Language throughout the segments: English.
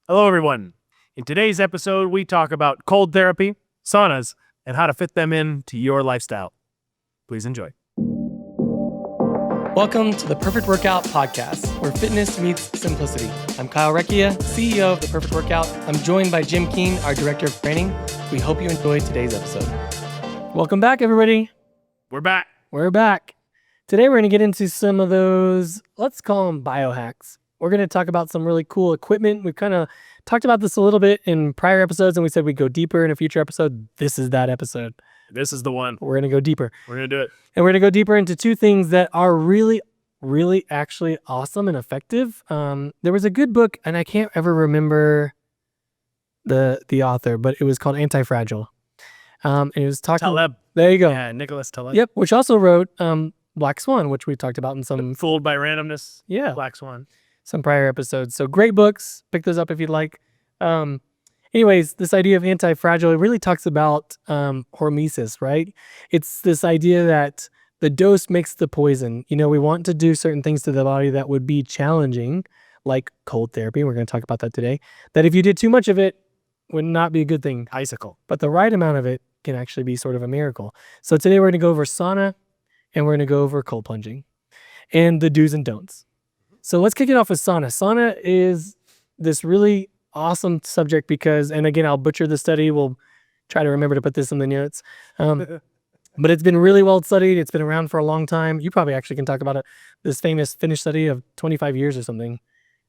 Hello, everyone. In today's episode, we talk about cold therapy, saunas, and how to fit them into your lifestyle. Please enjoy. Welcome to the Perfect Workout Podcast, where fitness meets simplicity. I'm Kyle Recchia, CEO of The Perfect Workout. I'm joined by Jim Keene, our Director of Training. We hope you enjoyed today's episode. Welcome back, everybody. We're back. We're back. Today, we're going to get into some of those, let's call them biohacks. We're going to talk about some really cool equipment. We've kind of talked about this a little bit in prior episodes, and we said we'd go deeper in a future episode. This is that episode. This is the one. We're going to go deeper. We're going to do it. And we're going to go deeper into two things that are really actually awesome and effective. There was a good book, and I can't ever remember the author, but it was called Antifragile. And it was talking... Taleb. There you go. Yeah, Nicholas Taleb. Yep, which also wrote Black Swan, which we talked about in some... Fooled by Randomness. Yeah. Black Swan. Some prior episodes. So great books. Pick those up if you'd like. Anyways, this idea of anti-fragile, it really talks about hormesis, right? It's this idea that the dose makes the poison. You know, we want to do certain things to the body that would be challenging, like cold therapy. We're going to talk about that today. That if you did too much of it, would not be a good thing. Icicle. But the right amount of it can actually be sort of a miracle. So today we're going to go over sauna and we're going to go over cold plunging and the do's and don'ts. So let's kick it off with sauna. Sauna is this really awesome subject because, and again, I'll butcher the study. We'll try to remember to put this in the notes. But it's been really well studied. It's been around for a long time. You probably actually can talk about it. This famous Finnish study of 25 years or something.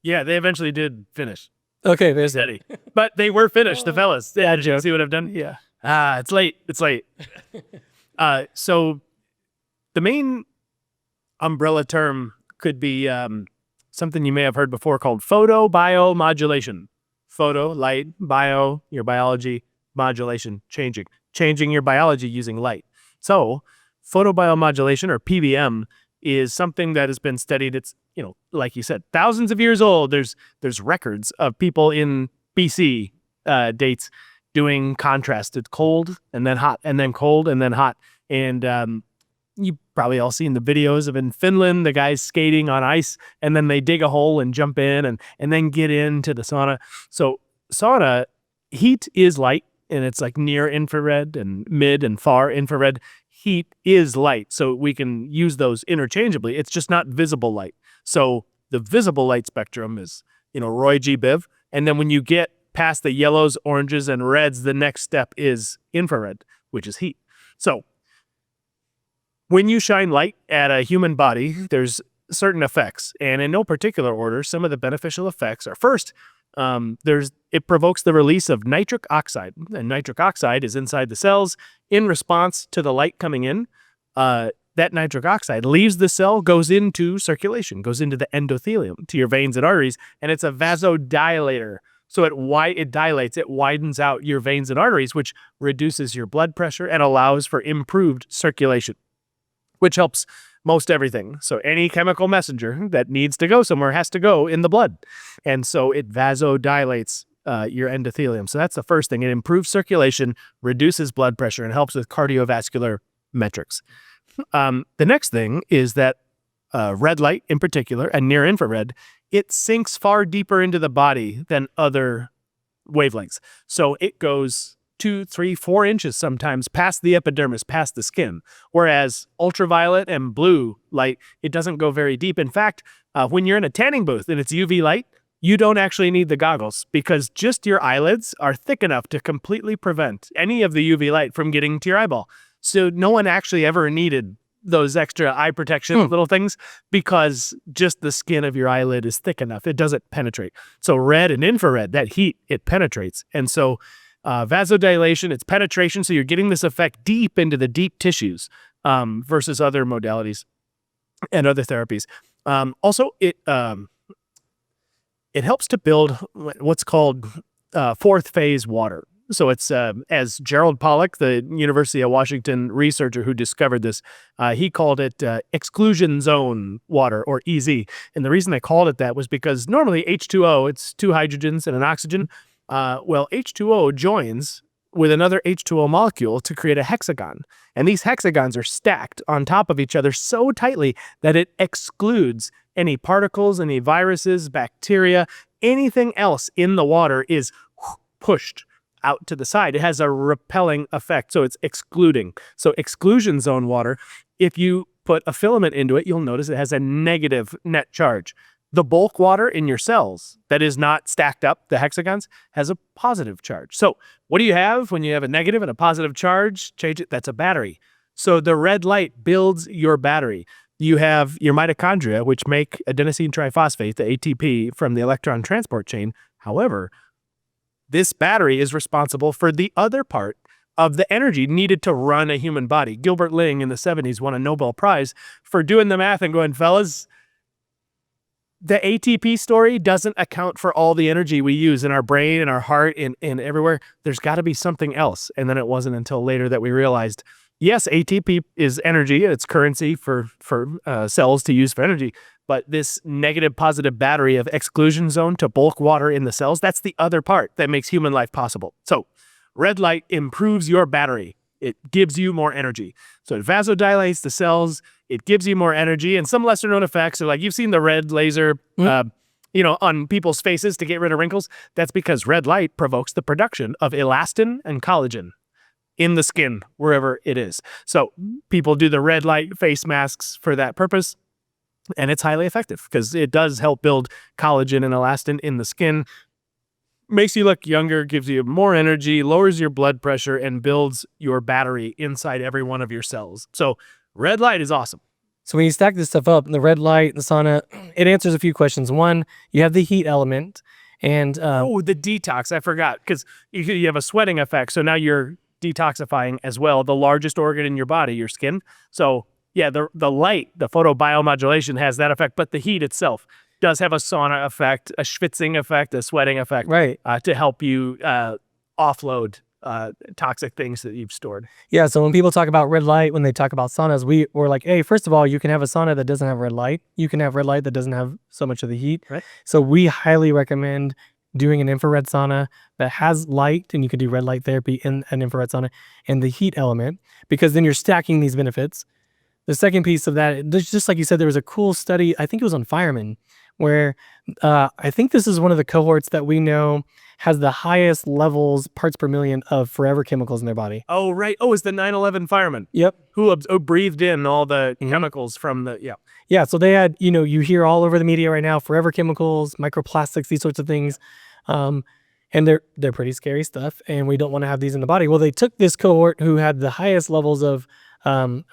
Yeah, they eventually did finish. Okay, there's Steady. But they were finished, the fellas. Yeah, Did you see what I've done? Yeah. It's late. It's late. So the main umbrella term could be something you may have heard before called photobiomodulation. Photo, light, bio, your biology, modulation, changing your biology using light. So photobiomodulation, or PBM, is something that has been studied. It's, like you said, thousands of years old. There's records of people in BC dates doing contrasted cold and then hot and then cold and then hot. And you probably all seen the videos of in Finland, the guys skating on ice, and then they dig a hole and jump in and then get into the sauna. So sauna, heat is light, and it's like near infrared and mid and far infrared. Heat is light, so we can use those interchangeably. It's just not visible light. So the visible light spectrum is, Roy G. Biv. And then when you get past the yellows, oranges, and reds, the next step is infrared, which is heat. So when you shine light at a human body, there's certain effects. And in no particular order, some of the beneficial effects are, first, it provokes the release of nitric oxide. And nitric oxide is inside the cells in response to the light coming in. That nitric oxide leaves the cell, goes into circulation, goes into the endothelium, to your veins and arteries, and it's a vasodilator. So it dilates, it widens out your veins and arteries, which reduces your blood pressure and allows for improved circulation, which helps most everything. So any chemical messenger that needs to go somewhere has to go in the blood. And so it vasodilates your endothelium. So that's the first thing. It improves circulation, reduces blood pressure, and helps with cardiovascular metrics. The next thing is that red light in particular, and near infrared, it sinks far deeper into the body than other wavelengths. So it goes 2, 3, 4 inches sometimes past the epidermis, past the skin. Whereas ultraviolet and blue light, it doesn't go very deep. In fact, when you're in a tanning booth and it's UV light, you don't actually need the goggles because just your eyelids are thick enough to completely prevent any of the UV light from getting to your eyeball. So no one actually ever needed those extra eye protection little things because just the skin of your eyelid is thick enough. It doesn't penetrate. So red and infrared, that heat, it penetrates. And so vasodilation, it's penetration. So you're getting this effect deep into the deep tissues versus other modalities and other therapies. Also, it helps to build what's called fourth phase water. So it's, as Gerald Pollack, the University of Washington researcher who discovered this, he called it exclusion zone water, or EZ. And the reason they called it that was because normally H2O, it's 2 hydrogens and an oxygen. Well, H2O joins with another H2O molecule to create a hexagon. And these hexagons are stacked on top of each other so tightly that it excludes any particles, any viruses, bacteria, anything else in the water is pushed out to the side. It has a repelling effect, so it's excluding. So exclusion zone water, if you put a filament into it, you'll notice it has a negative net charge. The bulk water in your cells that is not stacked up, the hexagons, has a positive charge. So what do you have when you have a negative and a positive charge? Change it. That's a battery. So the red light builds your battery. You have your mitochondria, which make adenosine triphosphate, the ATP, from the electron transport chain. However, this battery is responsible for the other part of the energy needed to run a human body. Gilbert Ling in the 70s won a Nobel Prize for doing the math and going, fellas, the ATP story doesn't account for all the energy we use in our brain and our heart and everywhere. There's got to be something else. And then it wasn't until later that we realized, yes, ATP is energy. It's currency for cells to use for energy. But this negative positive battery of exclusion zone to bulk water in the cells, that's the other part that makes human life possible. So red light improves your battery. It gives you more energy. So it vasodilates the cells. It gives you more energy. And some lesser known effects are like, you've seen the red laser, on people's faces to get rid of wrinkles. That's because red light provokes the production of elastin and collagen in the skin, wherever it is. So people do the red light face masks for that purpose. And it's highly effective because it does help build collagen and elastin in the skin. Makes you look younger, gives you more energy, lowers your blood pressure, and builds your battery inside every one of your cells. So red light is awesome. So when you stack this stuff up, the red light, the sauna, it answers a few questions. One, you have the heat element. And the detox, I forgot, because you have a sweating effect. So now you're detoxifying as well, the largest organ in your body, your skin. So yeah, the light, the photobiomodulation has that effect, but the heat itself does have a sauna effect, a schwitzing effect, a sweating effect, right, to help you offload toxic things that you've stored. Yeah, so when people talk about red light, when they talk about saunas, we're like, hey, first of all, you can have a sauna that doesn't have red light. You can have red light that doesn't have so much of the heat. Right. So we highly recommend doing an infrared sauna that has light, and you can do red light therapy in an infrared sauna, and the heat element, because then you're stacking these benefits. The second piece of that, just like you said, there was a cool study, I think it was on firemen, where I think this is one of the cohorts that we know has the highest levels, parts per million, of forever chemicals in their body. Oh, right. Oh, it's the 9/11 firemen. Yep. Who breathed in all the chemicals from the, Yeah, so they had, you hear all over the media right now, forever chemicals, microplastics, these sorts of things. And they're pretty scary stuff, and we don't want to have these in the body. Well, they took this cohort who had the highest levels of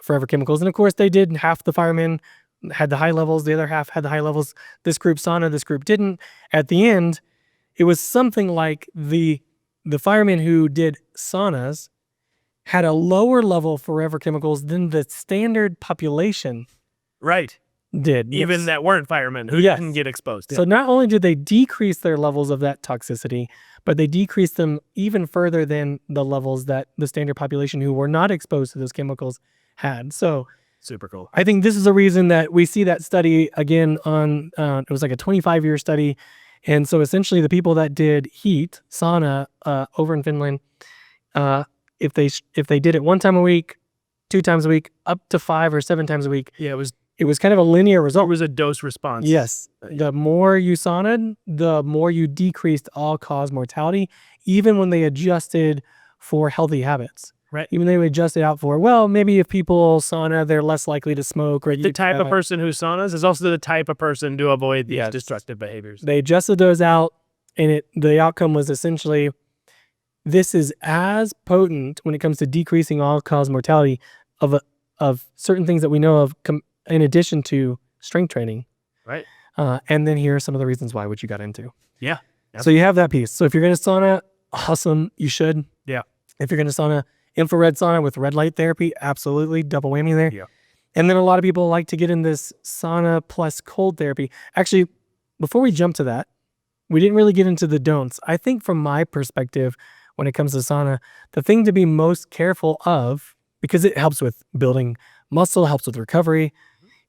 forever chemicals, and of course they did. Half the firemen had the high levels, the other half had the high levels. This group sauna, this group didn't. At the end, it was something like the firemen who did saunas had a lower level of forever chemicals than the standard population right did. Even Yes. that weren't firemen who didn't get exposed. So not only did they decrease their levels of that toxicity, but they decreased them even further than the levels that the standard population who were not exposed to those chemicals had. So Super cool. I think this is a reason that we see that study again on, it was like a 25-year study. And so essentially the people that did heat, sauna, over in Finland, if they did it 1 time a week, 2 times a week, up to 5 or 7 times a week. Yeah, it was kind of a linear result. It was a dose response. Yes. The more you saunaed, the more you decreased all-cause mortality, even when they adjusted for healthy habits. Right. Even they would adjust it out for, well, maybe if people sauna, they're less likely to smoke. Or the type of person who saunas is also the type of person to avoid these destructive behaviors. They adjusted those out, and the outcome was essentially, this is as potent when it comes to decreasing all-cause mortality of certain things that we know of, in addition to strength training. Right. And then here are some of the reasons why, which you got into. Yeah. So you have that piece. So if you're going to sauna, awesome, you should. Yeah. If you're going to sauna, infrared sauna with red light therapy, absolutely, double whammy there. Yeah. And then a lot of people like to get in this sauna plus cold therapy. Actually, before we jump to that, we didn't really get into the don'ts. I think from my perspective, when it comes to sauna, the thing to be most careful of, because it helps with building muscle, helps with recovery,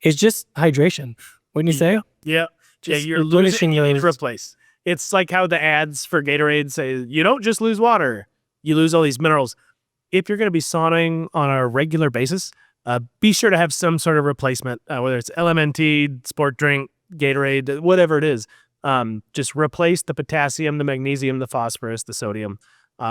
is just hydration. Wouldn't you say? Yeah. Just You're losing, you need to replace. It's like how the ads for Gatorade say, you don't just lose water, you lose all these minerals. If you're going to be sauning on a regular basis, be sure to have some sort of replacement, whether it's LMNT, sport drink, Gatorade, whatever it is. Just replace the potassium, the magnesium, the phosphorus, the sodium,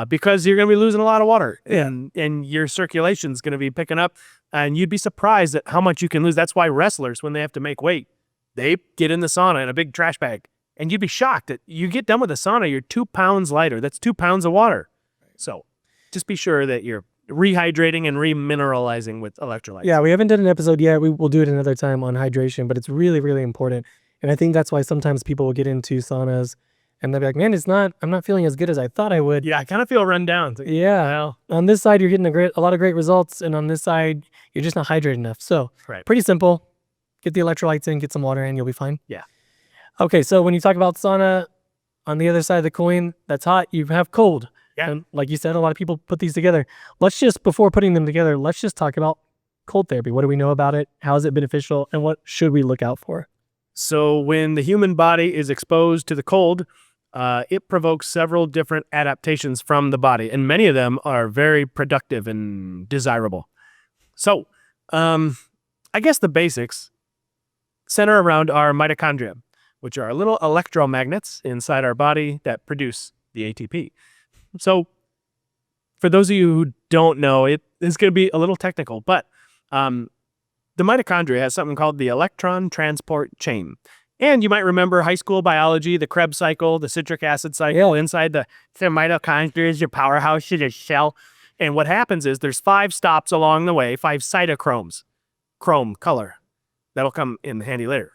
because you're going to be losing a lot of water, and your circulation is going to be picking up, and you'd be surprised at how much you can lose. That's why wrestlers, when they have to make weight, they get in the sauna in a big trash bag, and you'd be shocked that you get done with the sauna, you're 2 pounds lighter. That's 2 pounds of water. So just be sure that you're rehydrating and remineralizing with electrolytes. Yeah, we haven't done an episode yet. We will do it another time on hydration, but it's really, really important. And I think that's why sometimes people will get into saunas and they'll be like, man, I'm not feeling as good as I thought I would. Yeah, I kind of feel run down. Yeah. Well, on this side, you're getting a lot of great results. And on this side, you're just not hydrated enough. So pretty simple. Get the electrolytes in, get some water in, you'll be fine. Yeah. Okay, so when you talk about sauna, on the other side of the coin, that's hot, you have cold. Yeah. And like you said, a lot of people put these together. Before putting them together, let's just talk about cold therapy. What do we know about it? How is it beneficial? And what should we look out for? So when the human body is exposed to the cold, it provokes several different adaptations from the body, and many of them are very productive and desirable. So I guess the basics center around our mitochondria, which are little electromagnets inside our body that produce the ATP. So for those of you who don't know, it is going to be a little technical, but the mitochondria has something called the electron transport chain. And you might remember high school biology, the Krebs cycle, the citric acid cycle. Inside the mitochondria is your powerhouse, your cell. And what happens is there's 5 stops along the way, 5 cytochromes, chrome color. That'll come in handy later.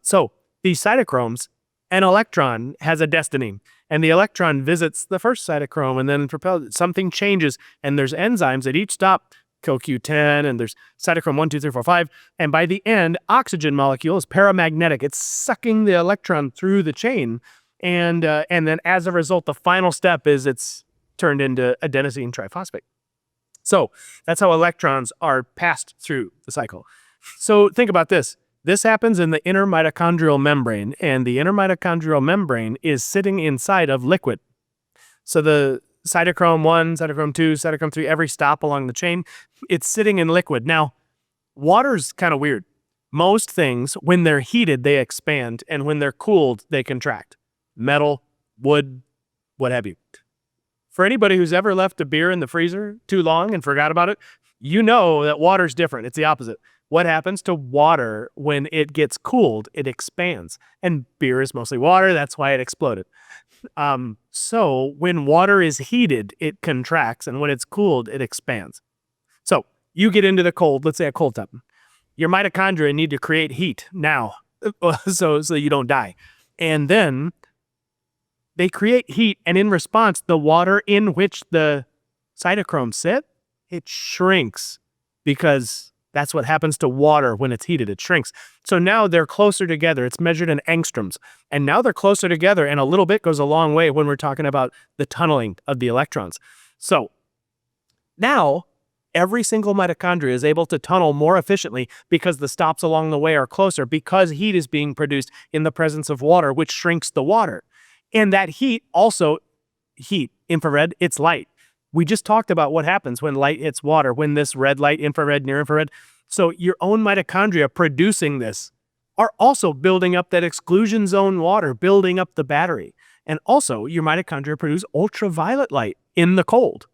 So these cytochromes, an electron has a destiny, and the electron visits the first cytochrome and then propels. Something changes, and there's enzymes at each stop, CoQ10, and there's cytochrome 1, 2, 3, 4, 5. And by the end, oxygen molecule is paramagnetic. It's sucking the electron through the chain. And then as a result, the final step is it's turned into adenosine triphosphate. So that's how electrons are passed through the cycle. So think about this. This happens in the inner mitochondrial membrane, and the inner mitochondrial membrane is sitting inside of liquid. So the cytochrome 1, cytochrome 2, cytochrome 3, every stop along the chain, it's sitting in liquid. Now, water's kind of weird. Most things, when they're heated, they expand, and when they're cooled, they contract. Metal, wood, what have you. For anybody who's ever left a beer in the freezer too long and forgot about it, you know that water's different. It's the opposite. What happens to water when it gets cooled? It expands. And beer is mostly water. That's why it exploded. So when water is heated, it contracts. And when it's cooled, it expands. So you get into the cold, let's say a cold tub. Your mitochondria need to create heat now so you don't die. And then they create heat. And in response, the water in which the cytochromes sit, it shrinks, because that's what happens to water when it's heated. It shrinks. So now they're closer together. It's measured in angstroms. And now they're closer together, and a little bit goes a long way when we're talking about the tunneling of the electrons. So now every single mitochondria is able to tunnel more efficiently because the stops along the way are closer, because heat is being produced in the presence of water, which shrinks the water. And that heat also, infrared, it's light. We just talked about what happens when light hits water, when this red light, infrared, near infrared. So your own mitochondria producing this are also building up that exclusion zone water, building up the battery. And also your mitochondria produce ultraviolet light in the cold,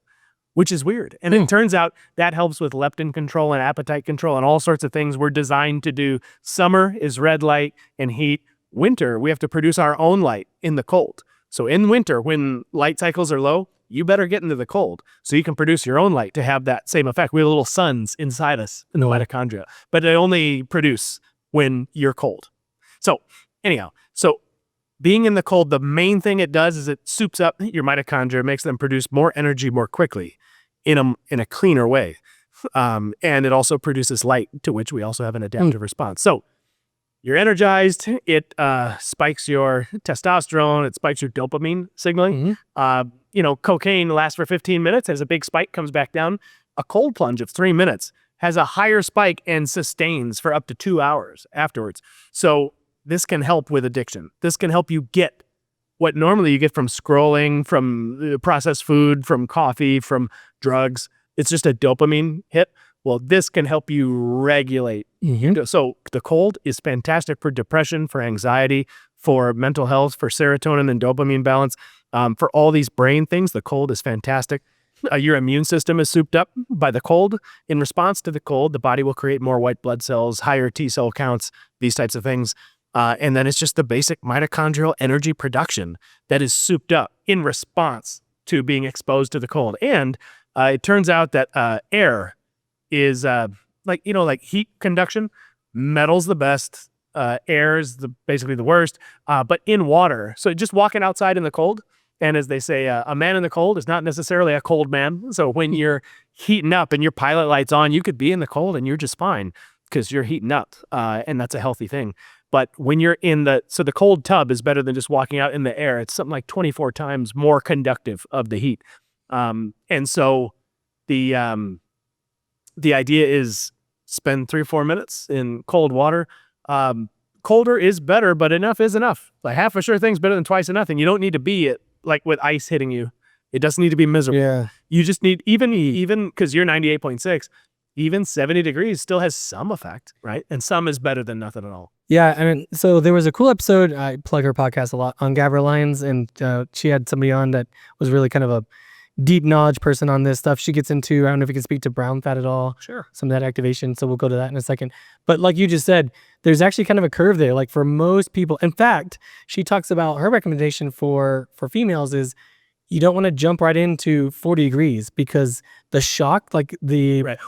which is weird. And it turns out that helps with leptin control and appetite control and all sorts of things we're designed to do. Summer is red light and heat. Winter, we have to produce our own light in the cold. So in winter, when light cycles are low, you better get into the cold so you can produce your own light to have that same effect. We have little suns inside us in the mitochondria, but they only produce when you're cold. So anyhow, being in the cold, the main thing it does is it soups up your mitochondria, makes them produce more energy more quickly in a cleaner way. And it also produces light, to which we also have an adaptive response. So you're energized, it spikes your testosterone, it spikes your dopamine signaling. Cocaine lasts for 15 minutes, has a big spike, comes back down. A cold plunge of 3 minutes has a higher spike and sustains for up to 2 hours afterwards. So this can help with addiction. This can help you get what normally you get from scrolling, from processed food, from coffee, from drugs. It's just a dopamine hit. Well, this can help you regulate. So the cold is fantastic for depression, for anxiety, for mental health, for serotonin and dopamine balance, for all these brain things. The cold is fantastic. Your immune system is souped up by the cold. In response to the cold, the body will create more white blood cells, higher T cell counts, these types of things. And then it's just the basic mitochondrial energy production that is souped up in response to being exposed to the cold. And it turns out that air is like heat conduction. Metal's the best. Air is basically the worst. But in water, so just walking outside in the cold, and as they say, a man in the cold is not necessarily a cold man. So when you're heating up and your pilot light's on, you could be in the cold and you're just fine because you're heating up, and that's a healthy thing. But when you're in the cold tub is better than just walking out in the air. It's something like 24 times more conductive of the heat. And so the idea is spend 3 or 4 minutes in cold water. Colder is better, but enough is enough. Like half a sure thing's better than twice enough. And you don't need to be like with ice hitting you. It doesn't need to be miserable. Yeah. You just need even because you're 98.6, even 70 degrees still has some effect, right? And some is better than nothing at all. Yeah, and so there was a cool episode, I plug her podcast a lot, on Gabra Lyons, and she had somebody on that was really kind of a deep knowledge person on this stuff. She gets into, I don't know if you can speak to brown fat at all. Sure. Some of that activation, so we'll go to that in a second. But like you just said, there's actually kind of a curve there. Like for most people, in fact, she talks about her recommendation for females is you don't want to jump right into 40 degrees because the shock, like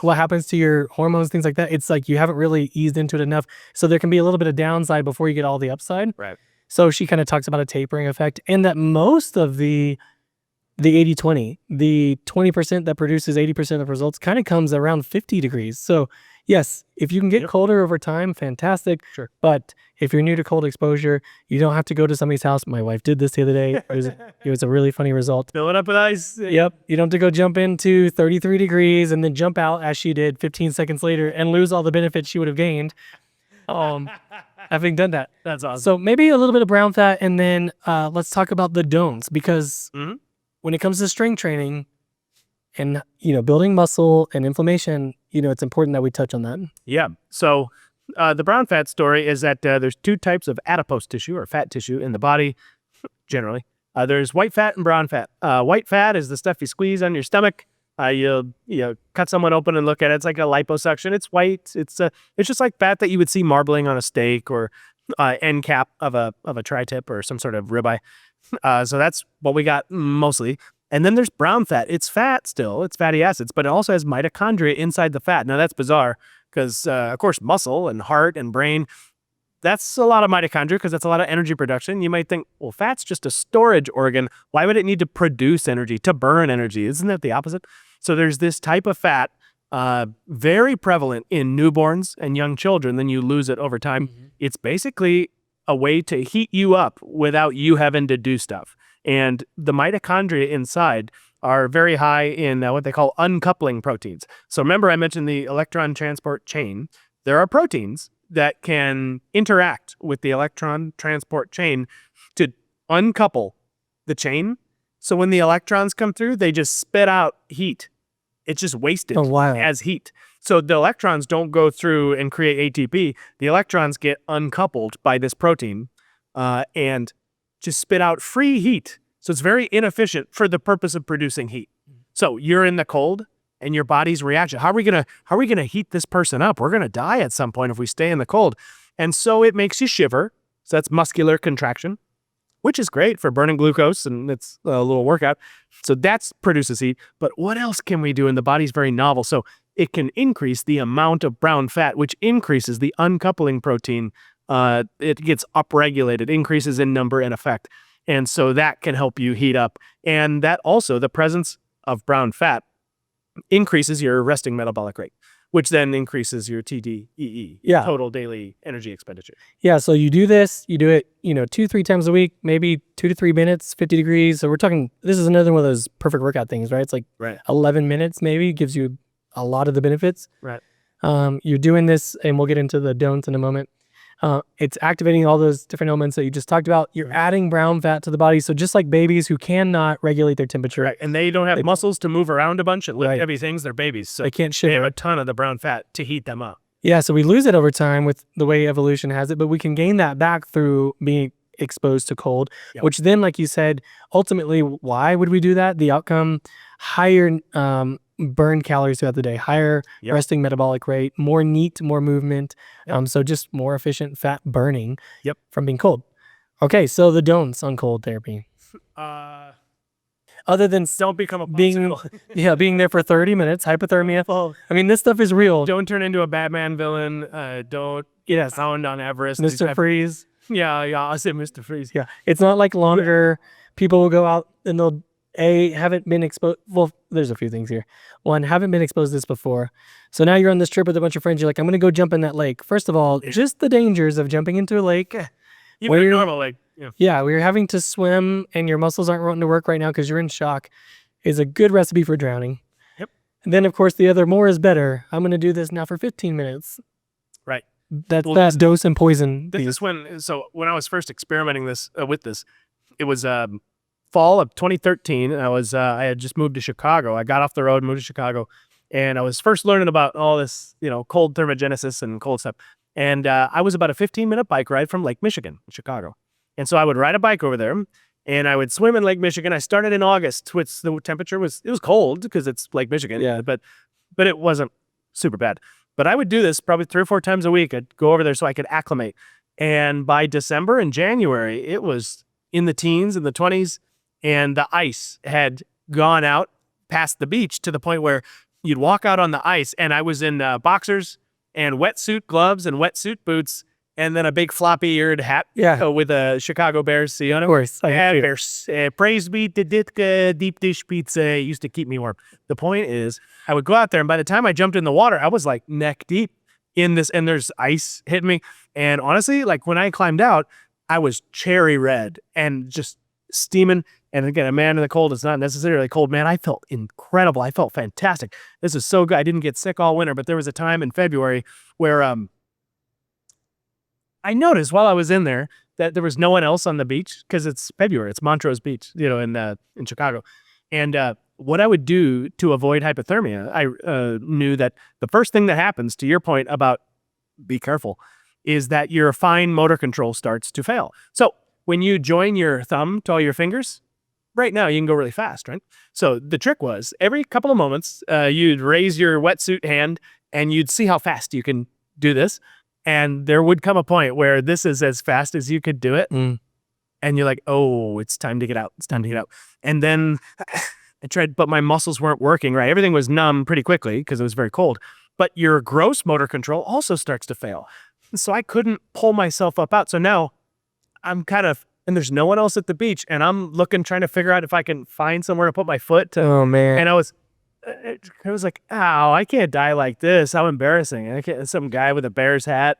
what happens to your hormones, things like that, it's like you haven't really eased into it enough. So there can be a little bit of downside before you get all the upside. Right. So she kind of talks about a tapering effect, and that most of the 80-20, the 20% that produces 80% of the results kind of comes around 50 degrees. So yes, if you can get colder over time, fantastic. Sure. But if you're new to cold exposure, you don't have to go to somebody's house. My wife did this the other day. It was a really funny result. Fill it up with ice. Yep. You don't have to go jump into 33 degrees and then jump out as she did 15 seconds later and lose all the benefits she would have gained. Having done that. That's awesome. So maybe a little bit of brown fat, and then let's talk about the don'ts, because when it comes to strength training and, building muscle and inflammation, it's important that we touch on that. Yeah. So the brown fat story is that there's 2 types of adipose tissue or fat tissue in the body, generally. There's white fat and brown fat. White fat is the stuff you squeeze on your stomach. You cut someone open and look at it. It's like a liposuction. It's white. It's just like fat that you would see marbling on a steak or end cap of a tri-tip or some sort of ribeye. So that's what we got mostly. And then there's brown fat. It's fat still. It's fatty acids, but it also has mitochondria inside the fat. Now that's bizarre because, of course, muscle and heart and brain, that's a lot of mitochondria because that's a lot of energy production. You might think, well, fat's just a storage organ. Why would it need to produce energy, to burn energy? Isn't that the opposite? So there's this type of fat, very prevalent in newborns and young children. Then you lose it over time. It's basically a way to heat you up without you having to do stuff. And the mitochondria inside are very high in what they call uncoupling proteins. So remember I mentioned the electron transport chain. There are proteins that can interact with the electron transport chain to uncouple the chain. So when the electrons come through, they just spit out heat. It's just wasted as heat. So the electrons don't go through and create ATP. The electrons get uncoupled by this protein and just spit out free heat. So it's very inefficient for the purpose of producing heat. So you're in the cold and your body's reaction. How are we gonna heat this person up? We're gonna die at some point if we stay in the cold. And so it makes you shiver. So that's muscular contraction, which is great for burning glucose, and it's a little workout. So that produces heat. But what else can we do? And the body's very novel. So it can increase the amount of brown fat, which increases the uncoupling protein. It gets upregulated, increases in number and effect. And so that can help you heat up. And that also, the presence of brown fat increases your resting metabolic rate, which then increases your TDEE, total daily energy expenditure. Yeah, so you do this, you do it, 2-3 times a week, maybe 2 to 3 minutes, 50 degrees. So we're talking, this is another one of those perfect workout things, right? It's like 11 minutes maybe, gives you a lot of the benefits. Right. You're doing this, and we'll get into the don'ts in a moment. It's activating all those different elements that you just talked about. You're adding brown fat to the body. So just like babies who cannot regulate their temperature. Right. And they don't have muscles to move around a bunch and lift heavy things. They're babies. So they can't shiver. They have a ton of the brown fat to heat them up. Yeah. So we lose it over time with the way evolution has it, but we can gain that back through being exposed to cold, Yep. which then, like you said, ultimately, why would we do that? The outcome, higher burn calories throughout the day, higher Yep. resting metabolic rate, more NEAT, more movement. Yep. So just more efficient fat burning Yep. from being cold. Okay, so the don'ts on cold therapy. Other than Don't become a being being there for 30 minutes, hypothermia. I mean, this stuff is real. Don't turn into a Batman villain. Don't found on Everest. Mr. Freeze. Yeah, I say Mr. Freeze. Yeah, it's not like longer. People will go out and they'll haven't been exposed. Well, there's a few things here. One, haven't been exposed to this before. So now you're on this trip with a bunch of friends. You're like, I'm going to go jump in that lake. First of all, just the dangers of jumping into a lake. Even a normal lake. Yeah, where you're having to swim and your muscles aren't wanting to work right now because you're in shock is a good recipe for drowning. Yep. And then, of course, the other more is better. I'm going to do this now for 15 minutes. Right. That's dose and poison. This is when I was first experimenting with this, it was fall of 2013. And I had just moved to Chicago. I got off the road, moved to Chicago, and I was first learning about all this, cold thermogenesis and cold stuff. And I was about a 15-minute bike ride from Lake Michigan, Chicago. And so I would ride a bike over there, and I would swim in Lake Michigan. I started in August, which the temperature was cold because it's Lake Michigan. Yeah. But it wasn't super bad. But I would do this probably 3 or 4 times a week. I'd go over there so I could acclimate. And by December and January, it was in the teens, in the 20s, and the ice had gone out past the beach to the point where you'd walk out on the ice, and I was in boxers and wetsuit gloves and wetsuit boots, and then a big floppy-eared hat with a Chicago Bears C on it. Of course. Bears. Praise be to Ditka deep dish pizza. It used to keep me warm. The point is, I would go out there, and by the time I jumped in the water, I was like neck deep in this, and there's ice hitting me. And honestly, like when I climbed out, I was cherry red and just steaming. And again, a man in the cold is not necessarily cold. Man, I felt incredible. I felt fantastic. This is so good. I didn't get sick all winter, but there was a time in February where I noticed while I was in there that there was no one else on the beach because it's February. It's Montrose Beach, in Chicago. And what I would do to avoid hypothermia, I knew that the first thing that happens, to your point about be careful, is that your fine motor control starts to fail. So when you join your thumb to all your fingers, right now you can go really fast, right? So the trick was every couple of moments, you'd raise your wetsuit hand and you'd see how fast you can do this. And there would come a point where this is as fast as you could do it. And you're like, oh, it's time to get out. It's time to get out. And then I tried, but my muscles weren't working right. Everything was numb pretty quickly because it was very cold. But your gross motor control also starts to fail. So I couldn't pull myself up out. So now I'm and there's no one else at the beach. And I'm trying to figure out if I can find somewhere to put my foot. Oh, man. And I was like, ow, I can't die like this. How embarrassing. Some guy with a Bears hat.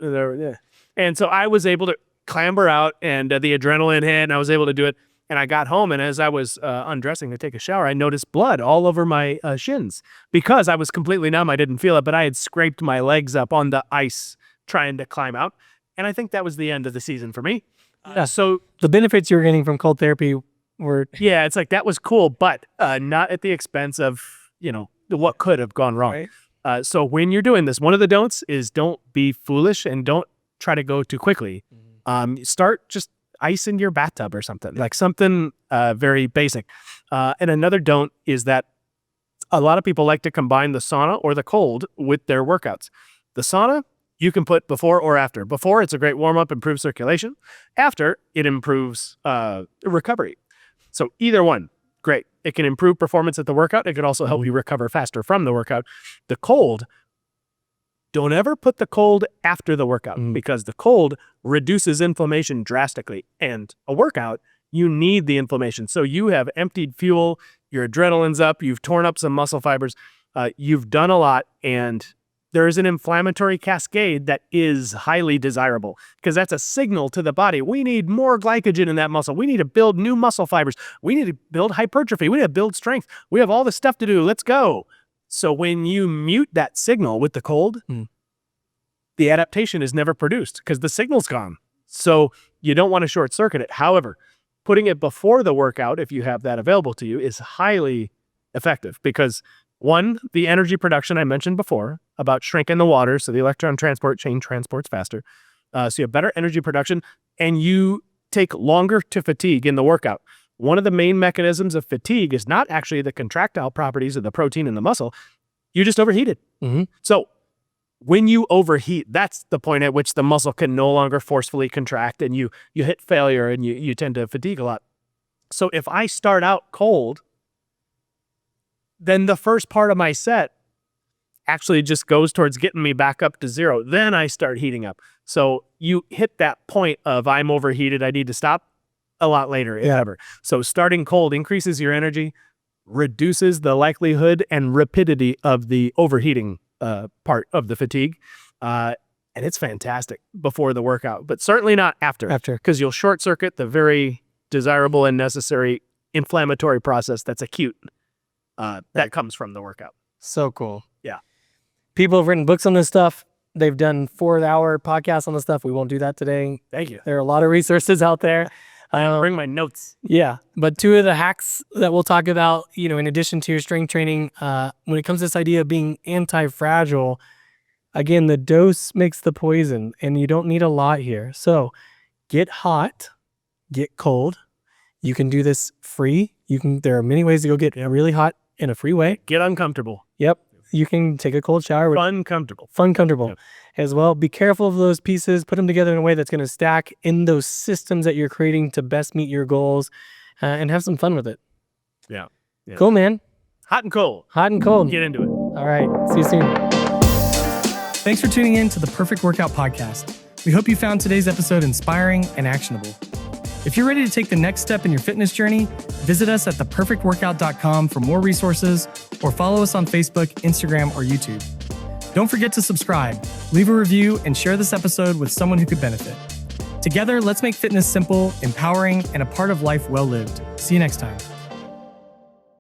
And so I was able to clamber out, and the adrenaline hit, and I was able to do it. And I got home, and as I was undressing to take a shower, I noticed blood all over my shins because I was completely numb. I didn't feel it, but I had scraped my legs up on the ice trying to climb out. And I think that was the end of the season for me. So the benefits you were getting from cold therapy were... Yeah, it's like that was cool, but not at the expense of, what could have gone wrong. Right. So when you're doing this, one of the don'ts is don't be foolish and don't try to go too quickly. Start just ice in your bathtub or something, like something very basic. And another don't is that a lot of people like to combine the sauna or the cold with their workouts. The sauna, you can put before or after. Before, it's a great warm-up, improves circulation. After, it improves recovery. So either one, great. It can improve performance at the workout. It could also help you recover faster from the workout. The cold, don't ever put the cold after the workout because the cold reduces inflammation drastically. And a workout, you need the inflammation. So you have emptied fuel, your adrenaline's up, you've torn up some muscle fibers, you've done a lot, and there is an inflammatory cascade that is highly desirable because that's a signal to the body. We need more glycogen in that muscle. We need to build new muscle fibers. We need to build hypertrophy. We need to build strength. We have all this stuff to do. Let's go. So when you mute that signal with the cold, the adaptation is never produced because the signal's gone. So you don't want to short circuit it. However, putting it before the workout, if you have that available to you, is highly effective because one, the energy production I mentioned before about shrinking the water, so the electron transport chain transports faster. So you have better energy production, and you take longer to fatigue in the workout. One of the main mechanisms of fatigue is not actually the contractile properties of the protein in the muscle. You just overheated. So when you overheat, that's the point at which the muscle can no longer forcefully contract and you hit failure and you tend to fatigue a lot. So if I start out cold, then the first part of my set actually just goes towards getting me back up to zero. Then I start heating up. So you hit that point of I'm overheated, I need to stop a lot later, if ever. So starting cold increases your energy, reduces the likelihood and rapidity of the overheating part of the fatigue. And it's fantastic before the workout, but certainly not after. Because you'll short circuit the very desirable and necessary inflammatory process that's acute that comes from the workout. So cool. Yeah. People have written books on this stuff. They've done 4-hour podcasts on this stuff. We won't do that today. Thank you. There are a lot of resources out there. Bring my notes. Yeah. But 2 of the hacks that we'll talk about, in addition to your strength training, when it comes to this idea of being anti-fragile, again, the dose makes the poison and you don't need a lot here. So get hot, get cold. You can do this free. There are many ways to go get really hot in a free way. Get uncomfortable. Yep. You can take a cold shower. Fun, comfortable. Yep. As well. Be careful of those pieces. Put them together in a way that's going to stack in those systems that you're creating to best meet your goals and have some fun with it. Yeah. Cool, man. Hot and cold. Hot and cold. Get into it. All right. See you soon. Thanks for tuning in to the Perfect Workout Podcast. We hope you found today's episode inspiring and actionable. If you're ready to take the next step in your fitness journey, visit us at theperfectworkout.com for more resources or follow us on Facebook, Instagram, or YouTube. Don't forget to subscribe, leave a review, and share this episode with someone who could benefit. Together, let's make fitness simple, empowering, and a part of life well lived. See you next time.